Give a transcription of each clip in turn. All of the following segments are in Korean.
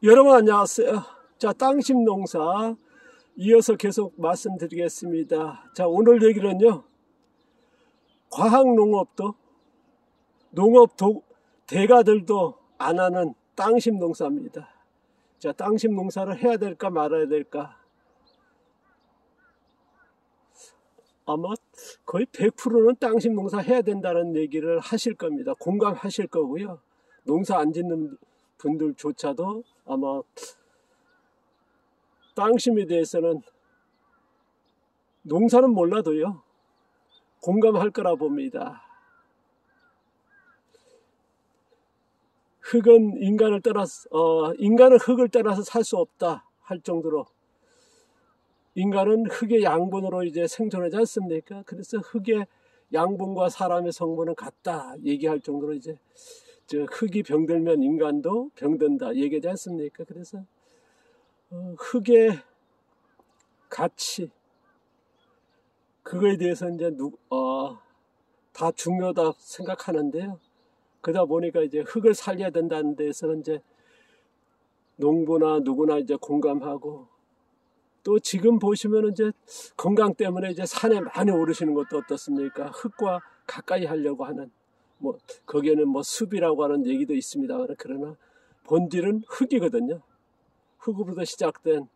여러분 안녕하세요. 자, 땅심 농사 이어서 계속 말씀드리겠습니다. 자, 오늘 얘기는요, 과학농업도 농업 대가들도 안 하는 땅심 농사입니다. 자, 땅심 농사를 해야 될까 말아야 될까? 아마 거의 100%는 땅심 농사 해야 된다는 얘기를 하실 겁니다. 공감하실 거고요. 농사 안 짓는 분들조차도 아마 땅심에 대해서는 농사는 몰라도요, 공감할 거라 봅니다. 흙은 인간을 떠나서, 인간은 흙을 떠나서 살 수 없다 할 정도로 인간은 흙의 양분으로 이제 생존하지 않습니까? 그래서 흙의 양분과 사람의 성분은 같다 얘기할 정도로 이제 흙이 병들면 인간도 병든다 얘기하지 않습니까? 그래서 흙의 가치, 그거에 대해서 이제 다 중요하다 생각하는데요. 그러다 보니까 이제 흙을 살려야 된다는 데에서는 이제 농부나 누구나 이제 공감하고, 또 지금 보시면 이제 건강 때문에 이제 산에 많이 오르시는 것도 어떻습니까? 흙과 가까이 하려고 하는, 거기에는 숲이라고 하는 얘기도 있습니다만, 그러나 본질은 흙이거든요. 흙으로부터 시작된,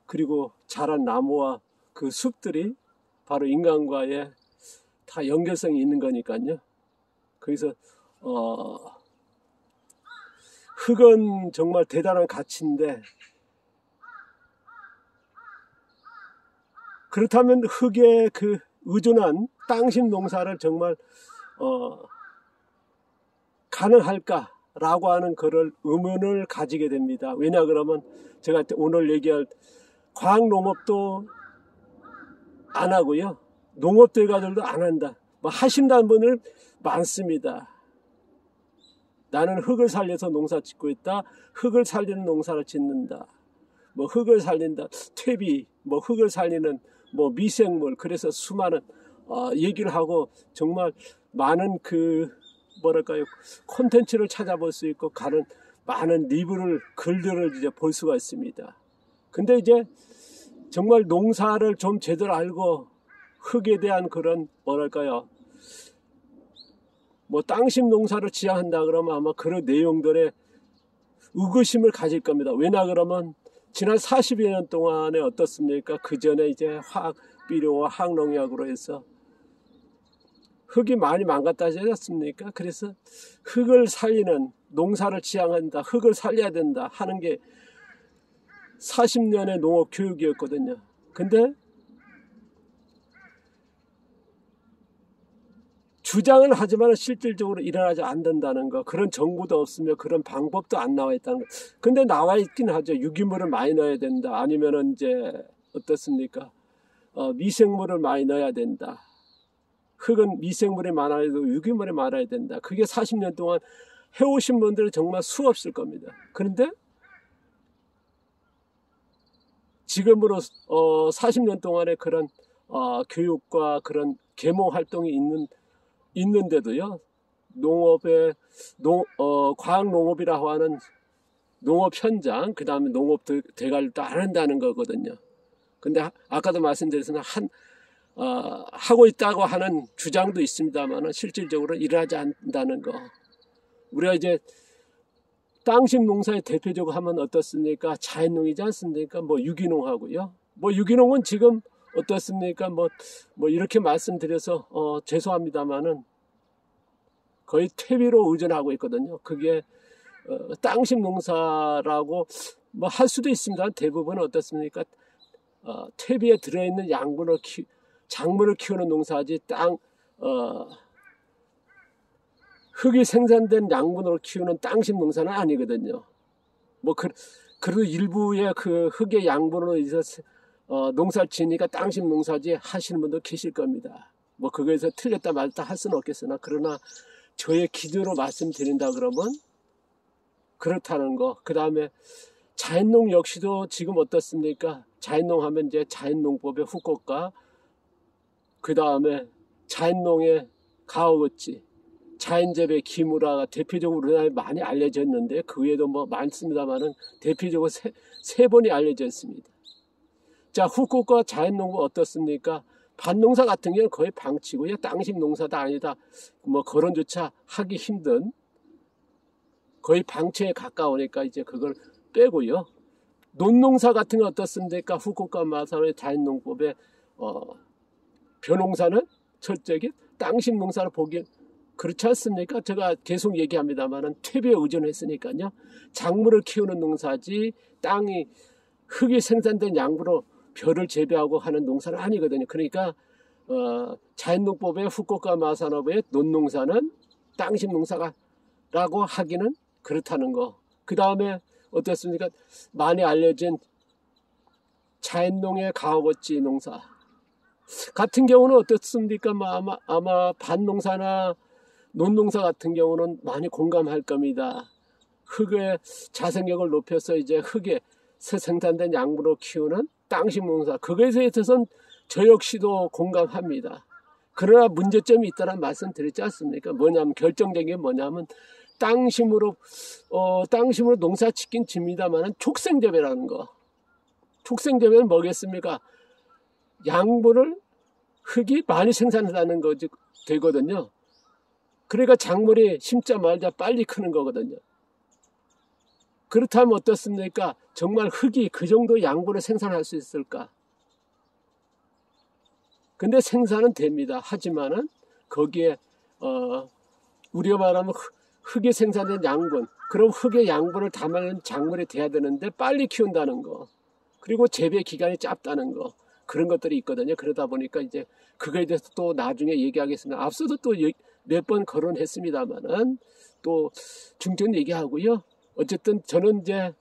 그리고 자란 나무와 그 숲들이 바로 인간과의 다 연결성이 있는 거니까요. 그래서 흙은 정말 대단한 가치인데, 그렇다면 흙에 그 의존한 땅심 농사를 정말 가능할까라고 하는 그런 의문을 가지게 됩니다. 왜냐 그러면 제가 오늘 얘기할 과학농업도 안 하고요, 농업대가들도 안 한다, 하신다는 분들 많습니다. 나는 흙을 살려서 농사 짓고 있다, 흙을 살리는 농사를 짓는다, 흙을 살린다, 퇴비, 흙을 살리는 미생물, 그래서 수많은 얘기를 하고 정말 많은 콘텐츠를 찾아볼 수 있고 가는 많은 글들을 이제 볼 수가 있습니다. 근데 이제 정말 농사를 좀 제대로 알고 흙에 대한 그런 땅심 농사를 지향한다 그러면 아마 그런 내용들의 의구심을 가질 겁니다. 왜냐 그러면 지난 40여 년 동안에 어떻습니까? 그 전에 이제 화학비료와 화학농약으로 해서 흙이 많이 망가뜨지 않았습니까? 그래서 흙을 살리는 농사를 지향한다, 흙을 살려야 된다 하는 게 40년의 농업 교육이었거든요. 근데 주장은 하지만 실질적으로 일어나지 않는다는 거, 그런 정보도 없으며 그런 방법도 안 나와 있다는 거. 근데 나와 있긴 하죠. 유기물을 많이 넣어야 된다, 아니면은 이제 어떻습니까? 미생물을 많이 넣어야 된다. 흙은 미생물이 많아야 되고 유기물이 많아야 된다. 그게 40년 동안 해오신 분들은 정말 수없을 겁니다. 그런데 지금으로 40년 동안의 그런 교육과 그런 계몽 활동이 있는데도요, 과학농업이라고 하는 농업 현장, 그 다음에 농업 대가를 안 한다는 거거든요. 근데 아까도 말씀드렸으나 하고 있다고 하는 주장도 있습니다만 실질적으로 일어나지 않는다는 거. 우리가 이제 땅심 농사의 대표적으로 하면 어떻습니까? 자연농이지 않습니까? 유기농하고요. 유기농은 지금 어떻습니까? 이렇게 말씀드려서 죄송합니다만은 거의 퇴비로 의존하고 있거든요. 그게 땅심 농사라고 할 수도 있습니다. 대부분은 어떻습니까? 퇴비에 들어있는 작물을 키우는 농사지 흙이 생산된 양분으로 키우는 땅심 농사는 아니거든요. 그래도 일부의 그 흙의 양분으로 인해서 농사를 지으니까 땅심 농사지 하시는 분도 계실 겁니다. 그거에서 틀렸다 맞다 할 수는 없겠으나, 그러나 저의 기준으로 말씀드린다 그러면 그렇다는 거. 그 다음에 자연농 역시도 지금 어떻습니까? 자연농 하면 이제 자연농법의 후꽃과 그 다음에 자연농의 가오같이 자연재배 기무라가 대표적으로 우리나라에 많이 알려졌는데 그 외에도 뭐 많습니다만은 대표적으로 세 번이 알려져 있습니다. 자, 후쿠오카 자연농부 어떻습니까? 밭농사 같은 경우는 거의 방치고요. 땅식 농사도 아니다. 뭐 거론조차 하기 힘든 거의 방치에 가까우니까 이제 그걸 빼고요. 논농사 같은 건 어떻습니까? 후쿠오카 마사오의 자연농법의 벼농사는 철저하게 땅식 농사를 보기 그렇지 않습니까? 제가 계속 얘기합니다만은 퇴비에 의존했으니까요. 작물을 키우는 농사지 땅이 흙이 생산된 양분으로 벼를 재배하고 하는 농사는 아니거든요. 그러니까 자연농법의 후쿠오카 마사노부의 논농사는 땅식 농사라고 하기는 그렇다는 거. 그 다음에 어떻습니까? 많이 알려진 자연농의 가오거치 농사 같은 경우는 어떻습니까? 아마 밭농사나 논농사 같은 경우는 많이 공감할 겁니다. 흙의 자생력을 높여서 이제 흙에 생산된 양분으로 키우는 땅식 농사. 그거에 있어서는 저 역시도 공감합니다. 그러나 문제점이 있다는 말씀 드렸지 않습니까? 뭐냐면 결정적인 게 뭐냐면 땅식으로 농사 짓긴 집니다만은 촉생재배라는 거. 촉생재배는 뭐겠습니까? 양분을 흙이 많이 생산한다는 거지 되거든요. 그러니까 작물이 심자마자 빨리 크는 거거든요. 그렇다면 어떻습니까? 정말 흙이 그 정도 양분을 생산할 수 있을까? 근데 생산은 됩니다. 하지만은 거기에 우리가 말하면 흙에 생산된 양분, 그럼 흙의 양분을 담아낸 작물이 돼야 되는데 빨리 키운다는 거, 그리고 재배 기간이 짧다는 거, 그런 것들이 있거든요. 그러다 보니까 이제 그거에 대해서 또 나중에 얘기하겠습니다. 앞서도 또 몇 번 거론했습니다만은 또 중점 얘기하고요. 어쨌든 저는 이제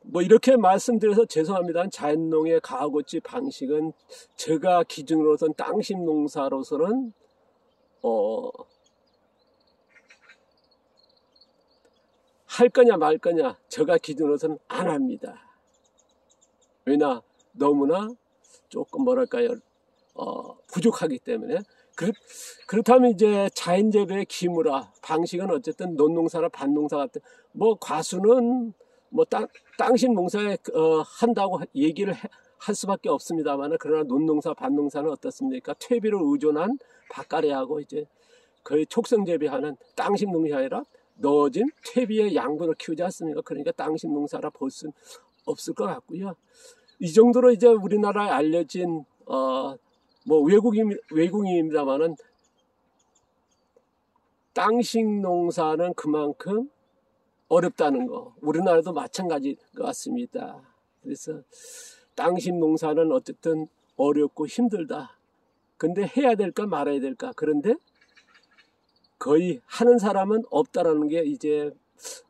뭐 이렇게 말씀드려서 죄송합니다. 자연농의 가오거치 방식은 제가 기준으로선 땅식 농사로서는 할 거냐 말 거냐 제가 기준으로서는 안 합니다. 왜냐 너무나 조금 뭐랄까요 부족하기 때문에. 그렇다면 이제 자연재배 기무라 방식은 어쨌든 논농사나 밭농사 같은 뭐 과수는 뭐 땅식 농사에 한다고 얘기를 할 수밖에 없습니다만, 그러나 논농사 밭농사는 어떻습니까? 퇴비를 의존한 밭가래하고 이제 거의 촉성재배하는 땅식 농사가 아니라 넣어진 퇴비의 양분을 키우지 않습니까? 그러니까 땅식 농사라 볼 수는 없을 것 같고요. 이 정도로 이제 우리나라에 알려진 뭐 외국인입니다만은 땅식 농사는 그만큼 어렵다는 거, 우리나라도 마찬가지인 것 같습니다. 그래서 땅식 농사는 어쨌든 어렵고 힘들다. 근데 해야 될까 말아야 될까? 그런데 거의 하는 사람은 없다라는 게 이제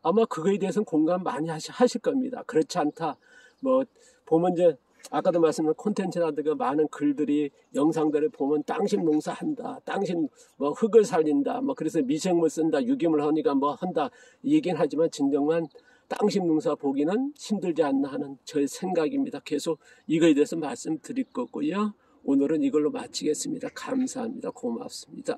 아마 그거에 대해서는 공감 많이 하실 겁니다. 그렇지 않다. 뭐 보면 이제 아까도 말씀드린 콘텐츠라든가 많은 글들이 영상들을 보면 땅식 농사한다, 땅식 뭐 흙을 살린다, 뭐 그래서 미생물 쓴다, 유기물 하니까 뭐 한다 얘기는 하지만 진정한 땅식 농사 보기는 힘들지 않나 하는 저의 생각입니다. 계속 이거에 대해서 말씀드릴 거고요. 오늘은 이걸로 마치겠습니다. 감사합니다. 고맙습니다.